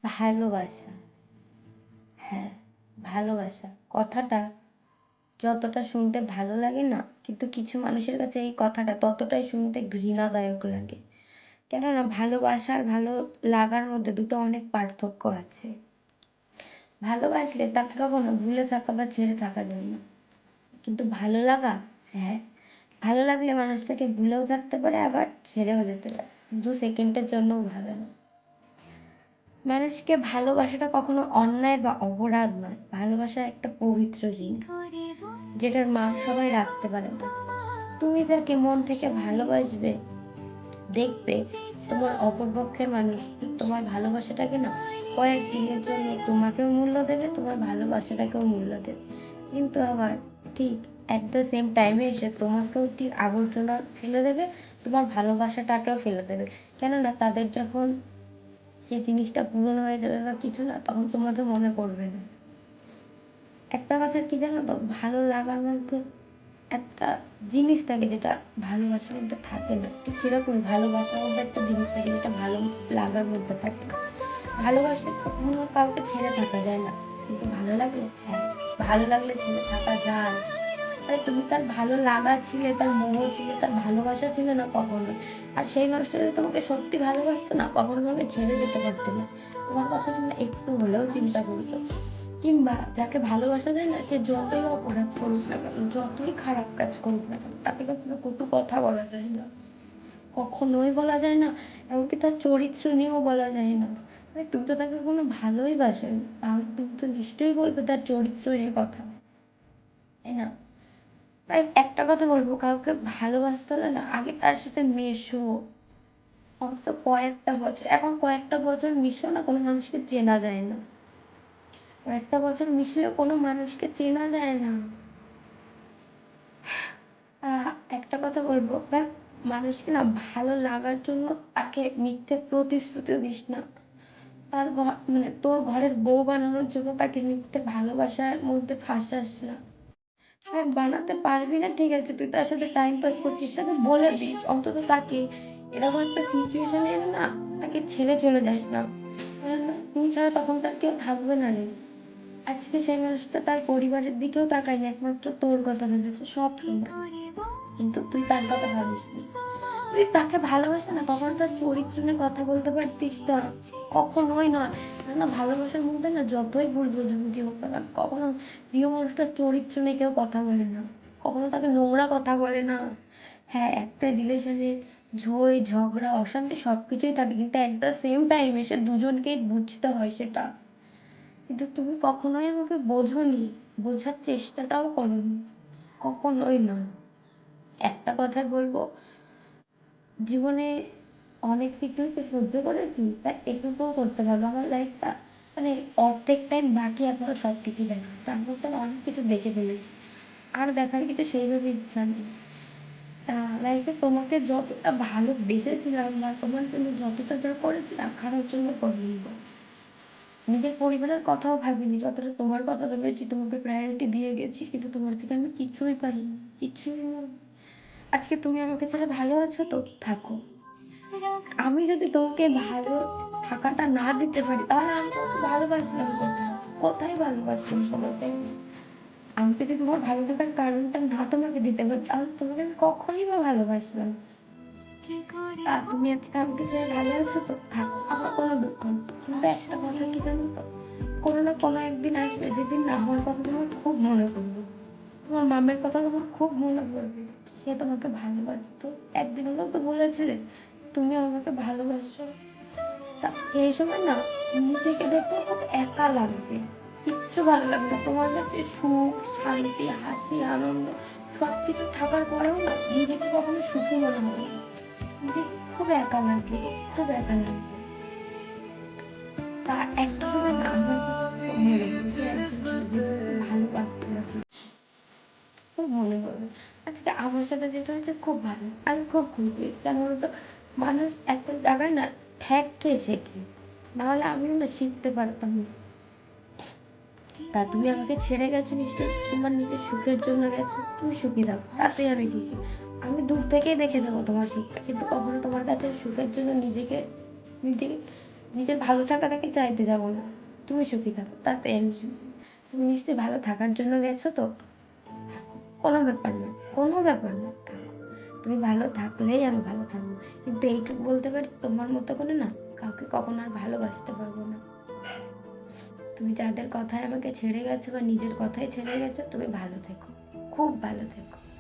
ভালোবাসা, হ্যাঁ, ভালোবাসা কথাটা যতটা শুনতে ভালো লাগে না, কিন্তু কিছু মানুষের কাছে এই কথাটা ততটাই শুনতে ঘৃণাদায়ক লাগে। কেননা ভালোবাসা আর ভালো লাগার মধ্যে দুটো অনেক পার্থক্য আছে। ভালোবাসলে তাকে কখনো ভুলে থাকা বা ছেড়ে থাকা যায় না, কিন্তু ভালো লাগা, হ্যাঁ, ভালো লাগলে মানুষ তাকে ভুলেও থাকতে পারে, আবার ছেড়েও যেতে পারে, 2 সেকেন্ডের জন্যও ভালো না। মানুষকে ভালোবাসাটা কখনো অন্যায় বা অপরাধ নয়। ভালোবাসা একটা পবিত্র জিনিস, যেটার মান সবাই রাখতে পারে না। তুমি যাকে মন থেকে ভালোবাসবে, দেখবে তোমার অপরপক্ষের মানুষ তোমার ভালোবাসাটাকে না কয়েকদিনের জন্য তোমাকেও মূল্য দেবে, তোমার ভালোবাসাটাকেও মূল্য দেবে, কিন্তু আবার ঠিক অ্যাট দ্য সেম টাইমে এসে তোমাকেও ঠিক আবর্জনা ফেলে দেবে, তোমার ভালোবাসাটাকেও ফেলে দেবে। কেননা তাদের যখন সেই জিনিসটা পূরণ হয়ে যাবে বা কিছু না, তখন তোমাকে মনে করবে না। একটা কথা কি জানো তো, ভালো লাগার মধ্যে একটা জিনিস থাকে যেটা ভালোবাসার মধ্যে থাকে না, ঠিক সেরকমই ভালোবাসার মধ্যে একটা জিনিস থাকে যেটা ভালো লাগার মধ্যে থাকে না। ভালোবাসলে কখনো কাউকে ছেড়ে থাকা যায় না, কিন্তু ভালো লাগলে, হ্যাঁ, ভালো লাগলে ছেড়ে থাকা যায়। আরে তুমি তার ভালো লাগা ছিলে, তার মোহ ছিলে, তার ভালোবাসা ছিল না কখনো। আর সেই মানুষটা যদি তোমাকে সত্যি ভালোবাসতো না, কখনো তোমাকে ছেড়ে যেতে পারতো না, তোমার কথা তুমি একটু হলেও চিন্তা করতো। কিংবা যাকে ভালোবাসা যায় না, সে যতই অপরাধ করুক না কেন, যতই খারাপ কাজ করুক না কেন, তাকে কখনো কটু কথা বলা যায় না, কখনোই বলা যায় না। এমনকি তার চরিত্র নিয়েও বলা যায় না। মানে তুমি তো তাকে কোনো ভালোই বাসেন, তাহলে তুমি তো নিশ্চয়ই বলবে তার চরিত্র নিয়ে কথা, তাই না? তাই একটা কথা বলবো, কাউকে ভালোবাসতে হলে না আগে তার সাথে মেশো, অন্তত কয়েকটা বছর। এখন কয়েকটা বছর মিশলেও না কোনো মানুষকে চেনা যায় না, কয়েকটা বছর মিশলেও কোনো মানুষকে চেনা যায় না। একটা কথা বলবো, দেখ, মানুষকে না ভালো লাগার জন্য তাকে মিথ্যে প্রতিশ্রুতিও দিস না। তার ঘর মানে তোর ঘরের বউ বানানোর জন্য তাকে মিথ্যে ভালোবাসার মধ্যে ফাঁসাস না। হ্যাঁ, বানাতে পারবি না ঠিক আছে, তুই তার সাথে টাইম পাস করছিস, তাকে বলে দিস অন্তত তাকে। এরকম একটা সিচুয়েশন এলে না তাকে ছেড়ে চলে যাস না, কেননা তুই ছাড়া তখন তার কেউ থাকবে না রে। আজকে সেই মানুষটা তার পরিবারের দিকেও তাকায়নি, একমাত্র তোর কথা ভেবেছে সব সময়, কিন্তু তুই তার কথা ভাবিসনি। তুই তাকে ভালোবাসে না, কখনো তার চরিত্র নিয়ে কথা বলতে পারতিস না, কখনোই নয়। না, ভালোবাসার মধ্যে না যতই ভুল বোঝাবুঝি হোক না কেন, কখনো প্রিয় মানুষটার চরিত্র নিয়ে কেউ কথা বলে না, কখনো তাকে নোংরা কথা বলে না। হ্যাঁ, একটা রিলেশনে ঝগড়া অশান্তি সব কিছুই থাকে, কিন্তু অ্যাট দ্য সেম টাইম এসে দুজনকেই বুঝতে হয় সেটা। কিন্তু তুমি কখনোই আমাকে বোঝোনি, বোঝার চেষ্টাটাও করোনি, কখনোই নয়। একটা কথাই বলবো, জীবনে অনেক কিছুই তো সহ্য করেছি, তা এটুকুও করতে পারবো। আমার লাইফটা মানে অর্ধেক টাইম বাকি, এখনো সব কিছু দেখা, তার মধ্যে অনেক কিছু দেখে ফেলেছি, আর দেখার কিছু সেইভাবে ইচ্ছা নেই। তা লাইফে তোমাকে যতটা ভালোবেসেছিলাম বা তোমার জন্য যতটা যা করেছিলাম, খারাপ জন্য করিনি। নিজের পরিবারের কথাও ভাবিনি, যতটা তোমার কথা ভেবেছি, তোমাকে প্রায়োরিটি দিয়ে গেছি, কিন্তু তোমার থেকে আমি কিছুই পাইনি, কিছুই না। আজকে তুমি আমাকে ছাড়া ভালো আছো তো থাকো, আমি যদি তোমাকে ভালো থাকাটা না দিতে পারি, তাহলে আমি তোমাকে ভালোবাসলাম কোথায়, কোথায় ভালোবাসলাম বলতে? আমি যদি তোমার ভালো থাকার কারণটা না তোমাকে দিতে পারি, তাহলে তোমাকে আমি কখনই বা ভালোবাসলাম। আর তুমি আজকে আমাকে ছেড়ে ভালো আছো তো থাকো, আমার কোনো দুঃখ নেই, কিন্তু একটা কথা কি জানো তো, কোনো না কোনো একদিন আসবে যেদিন না আমার কথা তোমার খুব মনে পড়বে, তোমার মামের কথা তোমার খুব মনে পড়বে। সে তোমাকে ভালোবাসতো, একদিন হলেও তো বলেছিলে তুমি আমাকে ভালোবাসো। তা সেই সময় না নিজেকে দেখতে খুব একা লাগবে, কিচ্ছু ভালো লাগবে না, তোমার কাছে সুখ শান্তি হাসি আনন্দ সব কিছু থাকার পরেও না নিজেকে কখনো সুখী মনে হবে না, নিজেকে খুব একা লাগবে, খুব একা লাগবে। তা একটা সময় না আমার কথা খুব মনে পড়বে, একজন যেদিন ভালোবাসতে লাগবে, খুব মনে পড়বে। আজকে আমার সাথে যেটা হয়েছে খুব ভালো, আমি খুব খুশি। কেন বলতো, মানুষ একটা জায়গায় না ঠেককে শেখে, নাহলে আমিও না শিখতে পারতাম না। তা তুমি আমাকে ছেড়ে গেছো নিশ্চয়ই তোমার নিজের সুখের জন্য গেছো, তুমি সুখী থাকো, তাতেই আমি খুশি। আমি দূর থেকেই দেখে যাবো তোমার সুখটা, কিন্তু কখনো তোমার কাছে সুখের জন্য নিজেকে নিজেকে নিজের ভালো থাকাটাকে চাইতে যাবো না। তুমি সুখী থাকো, তাতে আমি সুখী। তুমি নিশ্চয়ই ভালো থাকার জন্য গেছো তো? থাকো, কোনো ব্যাপার না, কোনো ব্যাপার না, থাকো। তুমি ভালো থাকলেই আমি ভালো থাকবো। কিন্তু এইটুকু বলতে পারি, তোমার মতো করে না কাউকে কখনো আর ভালোবাসতে পারবো না। তুমি যাদের কথায় আমাকে ছেড়ে গেছো বা নিজের কথায় ছেড়ে গেছো, তুমি ভালো থেকো, খুব ভালো থেকো।